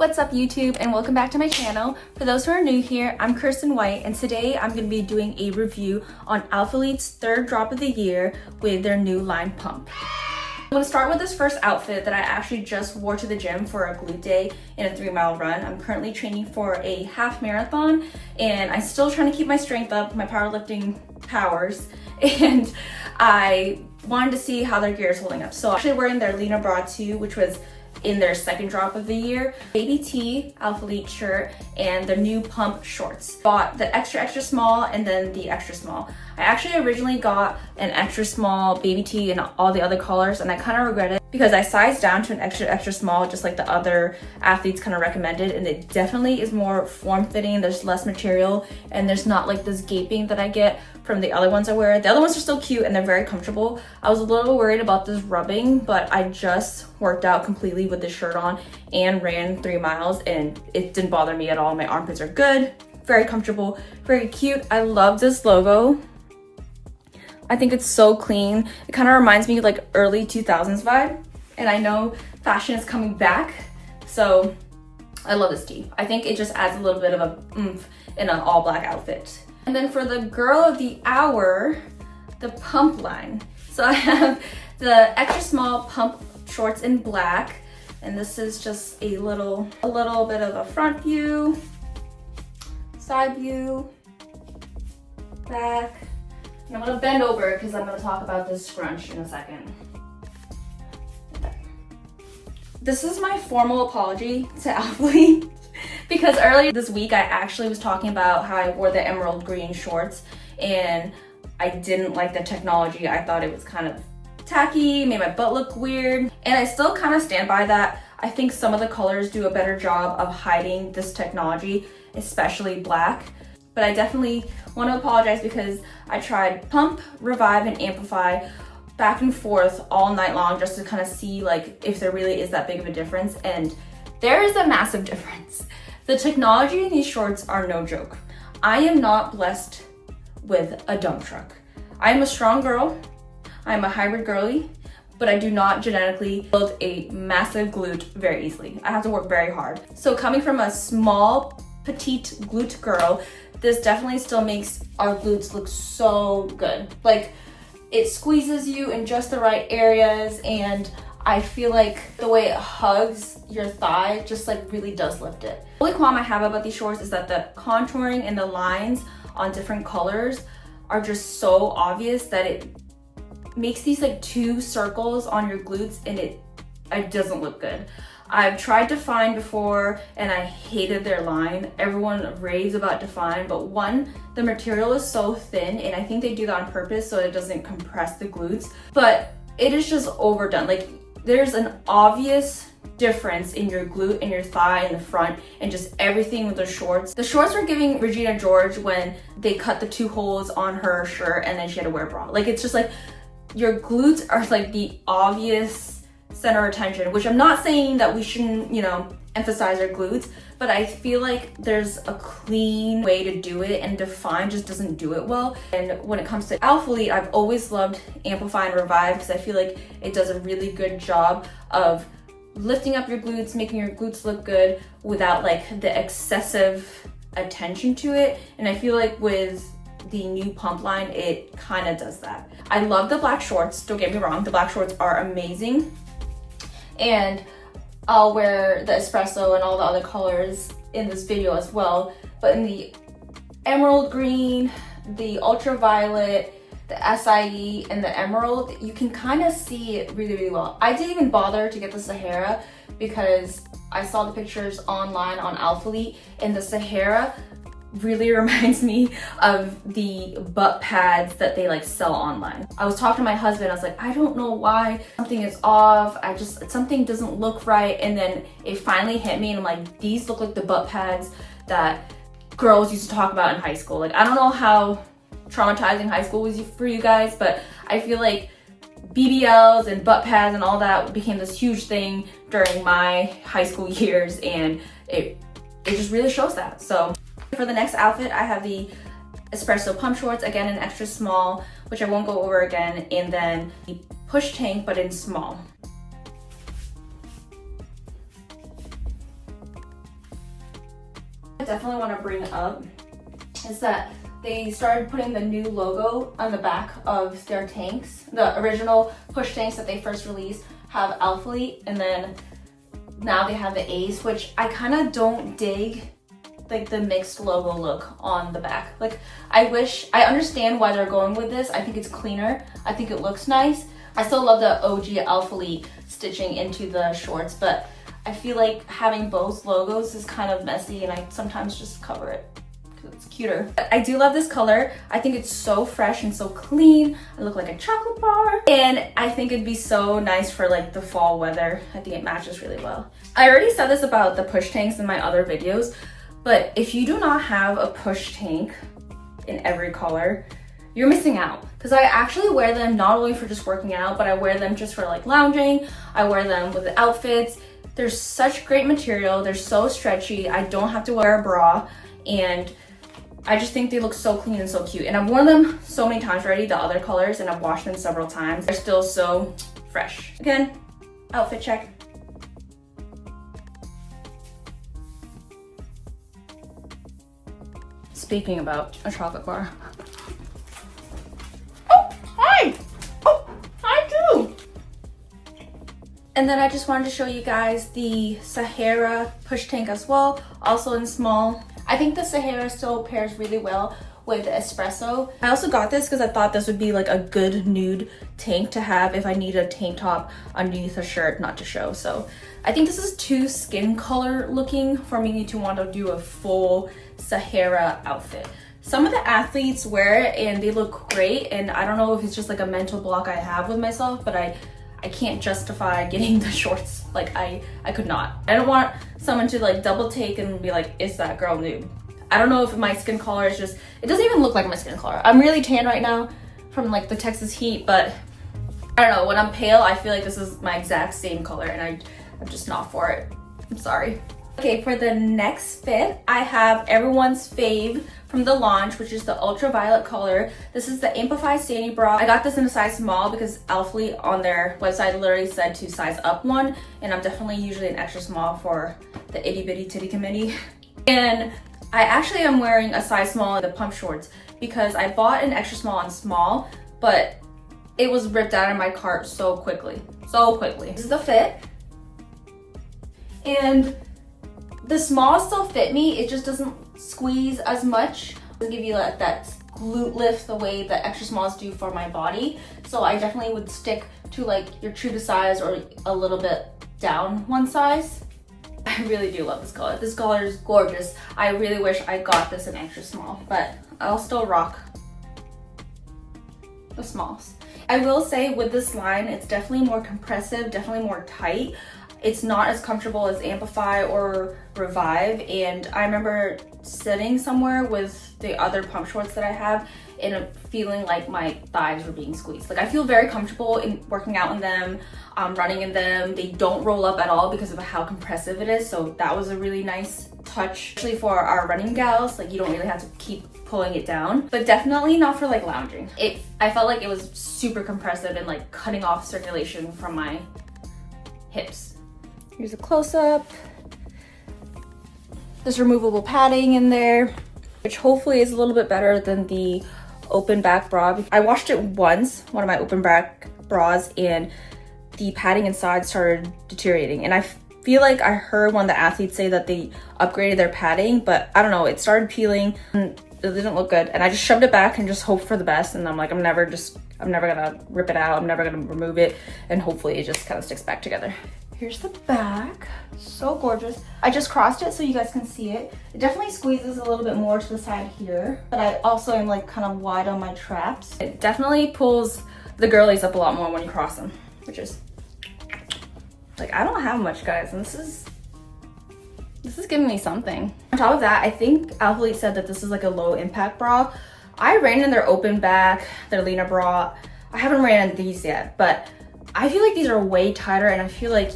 What's up YouTube, and welcome back to my channel. For those who are new here, I'm Kirsten White, and today I'm going to be doing a review on Alphalete's third drop of the year with their new line pump. I'm going to start with this first outfit that I actually just wore to the gym for a glute day in a 3-mile run. I'm currently training for a half marathon and I'm still trying to keep my strength up, my powerlifting powers, and I wanted to see how their gear is holding up. So I'm actually wearing their Lina bra too, which was in their second drop of the year, baby tee, Alphalete shirt, and their new pump shorts. Bought the extra small and then the extra small. I actually originally got an extra small baby tee in all the other colors, and I kind of regret it because I sized down to an extra small just like the other athletes kind of recommended, and it definitely is more form-fitting. There's less material and there's not like this gaping that I get from the other ones I wear. The other ones are still cute and they're very comfortable. I was a little worried about this rubbing, but I just worked out completely with this shirt on and ran 3 miles and it didn't bother me at all. My armpits are good, very comfortable, very cute. I love this logo. I think it's so clean. It kind of reminds me of like early 2000s vibe, and I know fashion is coming back, so I love this tee. I think it just adds a little bit of a oomph in an all black outfit. And then for the girl of the hour, the pump line. So I have the extra small pump shorts in black, and this is just a little bit of a front view, side view, back. And I'm gonna bend over because I'm gonna talk about this scrunch in a second. This is my formal apology to Alphalete because earlier this week I actually was talking about how I wore the emerald green shorts and I didn't like the technology. I thought it was kind of tacky, made my butt look weird, and I still kind of stand by that. I think some of the colors do a better job of hiding this technology, especially black. But I definitely want to apologize because I tried pump, revive, and amplify back and forth all night long just to kind of see like if there really is that big of a difference, and there is a massive difference. The technology in these shorts are no joke. I am not blessed with a dump truck. I am a strong girl. I am a hybrid girly, but I do not genetically build a massive glute very easily. I have to work very hard. So coming from a small, petite glute girl, this definitely still makes our glutes look so good. Like, it squeezes you in just the right areas, and I feel like the way it hugs your thigh just like really does lift it. The only qualm I have about these shorts is that the contouring and the lines on different colors are just so obvious that it makes these like 2 circles on your glutes, and it doesn't look good. I've tried Dfyne before and I hated their line. Everyone raves about Dfyne, but one, the material is so thin, and I think they do that on purpose so it doesn't compress the glutes, but it is just overdone. Like, there's an obvious difference in your glute and your thigh in the front and just everything with the shorts. The shorts were giving Regina George when they cut the 2 holes on her shirt and then she had to wear a bra. Like, it's just like your glutes are like the obvious center of attention, which I'm not saying that we shouldn't, emphasize our glutes, but I feel like there's a clean way to do it, and Dfyne just doesn't do it well. And when it comes to Alphalete, I've always loved Amplify and Revive because I feel like it does a really good job of lifting up your glutes, making your glutes look good without like the excessive attention to it. And I feel like with the new pump line, it kind of does that. I love the black shorts, don't get me wrong, the black shorts are amazing. And I'll wear the Espresso and all the other colors in this video as well. But in the emerald green, the ultraviolet, the Acai, and the emerald, you can kind of see it really, really well. I didn't even bother to get the Sahara because I saw the pictures online on Alphalete, and the Sahara really reminds me of the butt pads that they like sell online. I was talking to my husband, I was like, I don't know why something is off, something doesn't look right, and then it finally hit me and I'm like, these look like the butt pads that girls used to talk about in high school. Like, I don't know how traumatizing high school was for you guys, but I feel like BBLs and butt pads and all that became this huge thing during my high school years, and it just really shows that. So for the next outfit, I have the Espresso pump shorts, again in extra small, which I won't go over again, and then the push tank but in small. definitely want to bring up is that they started putting the new logo on the back of their tanks. The original push tanks that they first released have Alphalete, and then now they have the A's, which I kind of don't dig, like the mixed logo look on the back. Like I understand why they're going with this. I think it's cleaner. I think it looks nice. I still love the OG Alphalete stitching into the shorts, but I feel like having both logos is kind of messy, and I sometimes just cover it because it's cuter. But I do love this color. I think it's so fresh and so clean. I look like a chocolate bar, and I think it'd be so nice for like the fall weather. I think it matches really well. I already said this about the push tanks in my other videos, but if you do not have a push tank in every color, you're missing out. Because I actually wear them not only for just working out, but I wear them just for like lounging. I wear them with the outfits. They're such great material. They're so stretchy. I don't have to wear a bra, and I just think they look so clean and so cute. And I've worn them so many times already, the other colors, and I've washed them several times. They're still so fresh. Again, outfit check. Speaking about a chocolate bar. Oh, hi! Oh, hi too! And then I just wanted to show you guys the Sahara push tank as well, also in small. I think the Sahara still pairs really well with the Espresso. I also got this because I thought this would be like a good nude tank to have if I need a tank top underneath a shirt not to show. So I think this is too skin color looking for me to want to do a full Sahara outfit. Some of the athletes wear it and they look great, and I don't know if it's just like a mental block I have with myself, but I can't justify getting the shorts. Like I could not. I don't want someone to like double take and be like, is that girl nude? I don't know if my skin color is just, it doesn't even look like my skin color. I'm really tan right now from like the Texas heat, but I don't know, when I'm pale, I feel like this is my exact same color, and I'm just not for it. I'm sorry. Okay, for the next fit, I have everyone's fave from the launch, which is the ultraviolet color. This is the Amplify Standing Bra. I got this in a size small because Alphalete on their website literally said to size up one, and I'm definitely usually an extra small for the itty bitty titty committee. And I actually am wearing a size small in the pump shorts because I bought an extra small on small, but it was ripped out of my cart so quickly. This is the fit. And the small still fit me, it just doesn't squeeze as much. It doesn't give you like that glute lift the way the extra smalls do for my body. So I definitely would stick to like your true to size or a little bit down one size. I really do love this color. This color is gorgeous. I really wish I got this in extra small, but I'll still rock the smalls. I will say with this line, it's definitely more compressive, definitely more tight. It's not as comfortable as Amplify or Revive, and I remember sitting somewhere with the other pump shorts that I have and feeling like my thighs were being squeezed. Like I feel very comfortable in working out in them, running in them. They don't roll up at all because of how compressive it is, so that was a really nice touch, especially for our running gals. Like you don't really have to keep pulling it down, but definitely not for like lounging. I felt like it was super compressive and like cutting off circulation from my hips. Here's a close-up. There's removable padding in there, which hopefully is a little bit better than the open back bra. I washed it once, one of my open back bras, and the padding inside started deteriorating. And I feel like I heard one of the athletes say that they upgraded their padding, but I don't know, it started peeling and it didn't look good. And I just shoved it back and just hoped for the best. And I'm like, I'm never gonna rip it out. I'm never gonna remove it. And hopefully it just kind of sticks back together. Here's the back, so gorgeous. I just crossed it so you guys can see it. It definitely squeezes a little bit more to the side here, but I also am like kind of wide on my traps. It definitely pulls the girlies up a lot more when you cross them, which is like, I don't have much, guys, and this is giving me something. On top of that, I think Alphalete said that this is like a low impact bra. I ran in their open back, their Lina bra. I haven't ran in these yet, but I feel like these are way tighter, and I feel like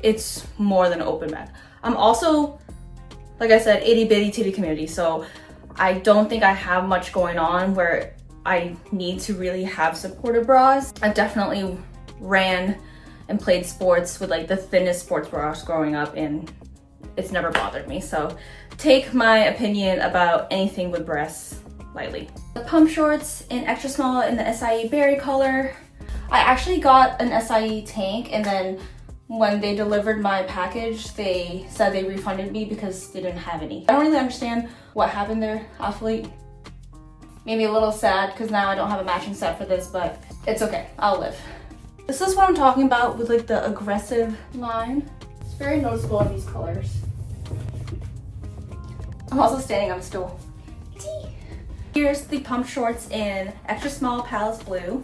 it's more than open back. I'm also, like I said, itty bitty titty community, so I don't think I have much going on where I need to really have supportive bras. I've definitely ran and played sports with like the thinnest sports bras growing up, and it's never bothered me. So take my opinion about anything with breasts lightly. The pump shorts in extra small in the Acai berry color. I actually got an Acai tank, and then when they delivered my package, they said they refunded me because they didn't have any. I don't really understand what happened there, Alphalete. Made me a little sad because now I don't have a matching set for this, but it's okay, I'll live. This is what I'm talking about with like the aggressive line. It's very noticeable in these colors. I'm also standing on a stool. Here's the pump shorts in extra small Palace Blue.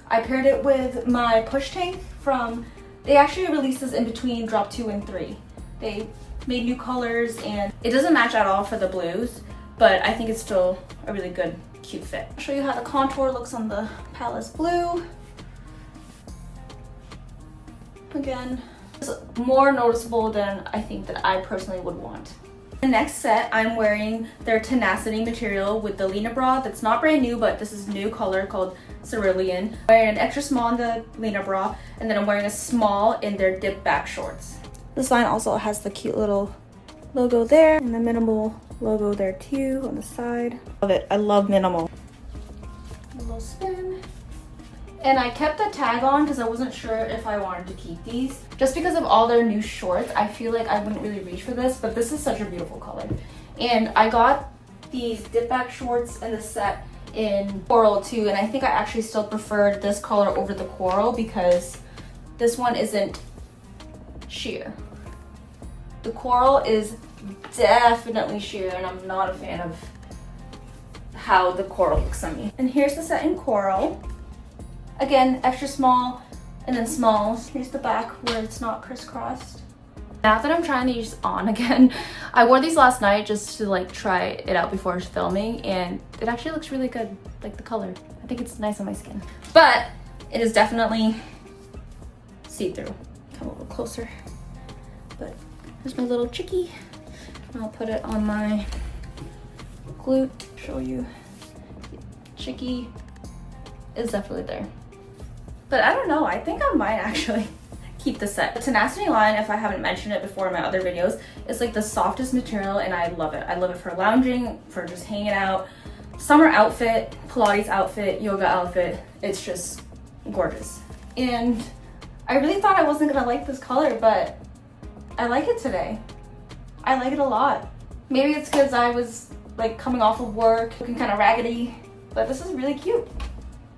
I paired it with my push tank from, they actually released this in between drop 2 and 3. They made new colors and it doesn't match at all for the blues, but I think it's still a really good, cute fit. I'll show you how the contour looks on the Palace Blue. Again, it's more noticeable than I think that I personally would want. The next set, I'm wearing their Tenacity material with the Lina bra. That's not brand new, but this is new color called Cerulean. I'm wearing an extra small in the Lina bra, and then I'm wearing a small in their dip back shorts. This line also has the cute little logo there, and the minimal logo there too on the side. Love it, I love minimal. A little spin. And I kept the tag on because I wasn't sure if I wanted to keep these. Just because of all their new shorts, I feel like I wouldn't really reach for this, but this is such a beautiful color. And I got these dip back shorts in the set in coral too, and I think I actually still preferred this color over the coral because this one isn't sheer. The coral is definitely sheer, and I'm not a fan of how the coral looks on me. And here's the set in coral. Again, extra small and then smalls. Here's the back where it's not crisscrossed. Now that I'm trying these on again, I wore these last night just to like try it out before filming, and it actually looks really good, like the color. I think it's nice on my skin. But it is definitely see-through. Come a little closer. But here's my little chickie. I'll put it on my glute, show you. Chickie is definitely there. But I don't know, I think I might actually keep the set. The Tenacity line, if I haven't mentioned it before in my other videos, is like the softest material, and I love it. I love it for lounging, for just hanging out, summer outfit, Pilates outfit, yoga outfit. It's just gorgeous. And I really thought I wasn't gonna like this color, but I like it today. I like it a lot. Maybe it's because I was like coming off of work, looking kind of raggedy, but this is really cute.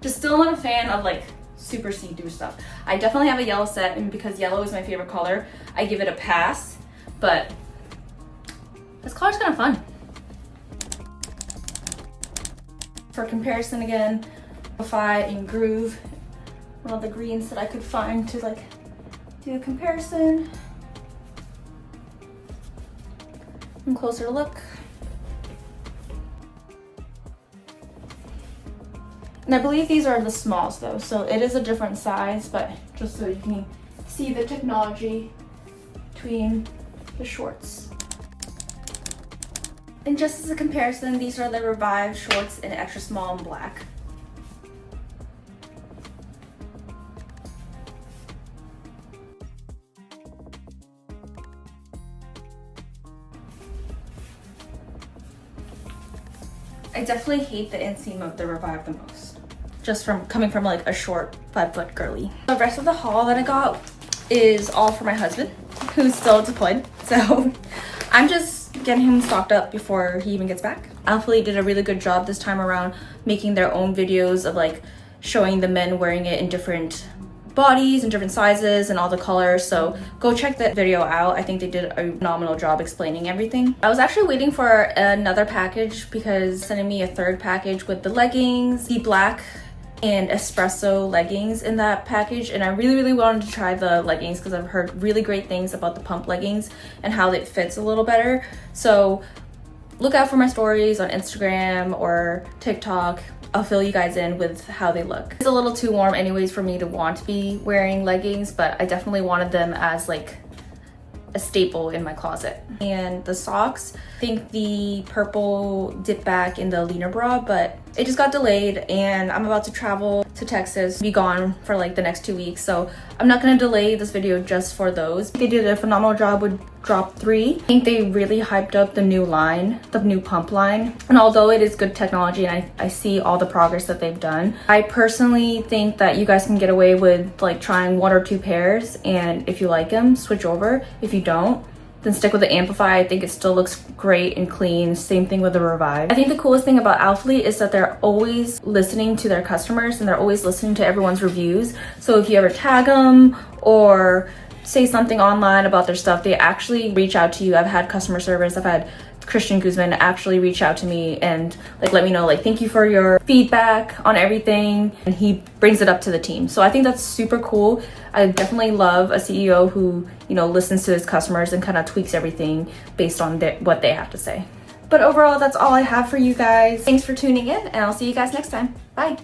Just still not a fan of like super see-through stuff. I definitely have a yellow set, and because yellow is my favorite color, I give it a pass, but this color's kind of fun. For comparison again, Amplify and Groove, one of the greens that I could find to like do a comparison. And closer look. And I believe these are the smalls though, so it is a different size, but just so you can see the technology between the shorts. And just as a comparison, these are the Revive shorts in extra small and black. I definitely hate the inseam of the Revive the most, just from coming from like a short 5-foot girly. The rest of the haul that I got is all for my husband, who's still deployed, so I'm just getting him stocked up before he even gets back. Alphalete did a really good job this time around making their own videos of like showing the men wearing it in different bodies and different sizes and all the colors, so go check that video out. I think they did a phenomenal job explaining everything. I was actually waiting for another package because sending me a third package with the leggings, the black and espresso leggings in that package, and I really wanted to try the leggings because I've heard really great things about the pump leggings and how it fits a little better. So look out for my stories on Instagram or TikTok. I'll fill you guys in with how they look. It's a little too warm anyways for me to want to be wearing leggings, but I definitely wanted them as like a staple in my closet. And the socks, I think the purple dip back in the Lina bra, but it just got delayed and I'm about to travel to Texas, be gone for like the next 2 weeks. So I'm not gonna delay this video just for those. They did a phenomenal job with Drop 3. I think they really hyped up the new line, the new pump line. And although it is good technology and I see all the progress that they've done, I personally think that you guys can get away with like trying 1 or 2 pairs, and if you like them, switch over. If you don't, then stick with the Amplify. I think it still looks great and clean. Same thing with the Revive. I think the coolest thing about Alphalete is that they're always listening to their customers and they're always listening to everyone's reviews. So if you ever tag them or say something online about their stuff, they actually reach out to you. I've had customer service. I've had Christian Guzman actually reach out to me and like let me know like thank you for your feedback on everything, and he brings it up to the team. So I think that's super cool. I definitely love a CEO who, you know, listens to his customers and kind of tweaks everything based on what they have to say. But overall, that's all I have for you guys. Thanks for tuning in, and I'll see you guys next time. Bye.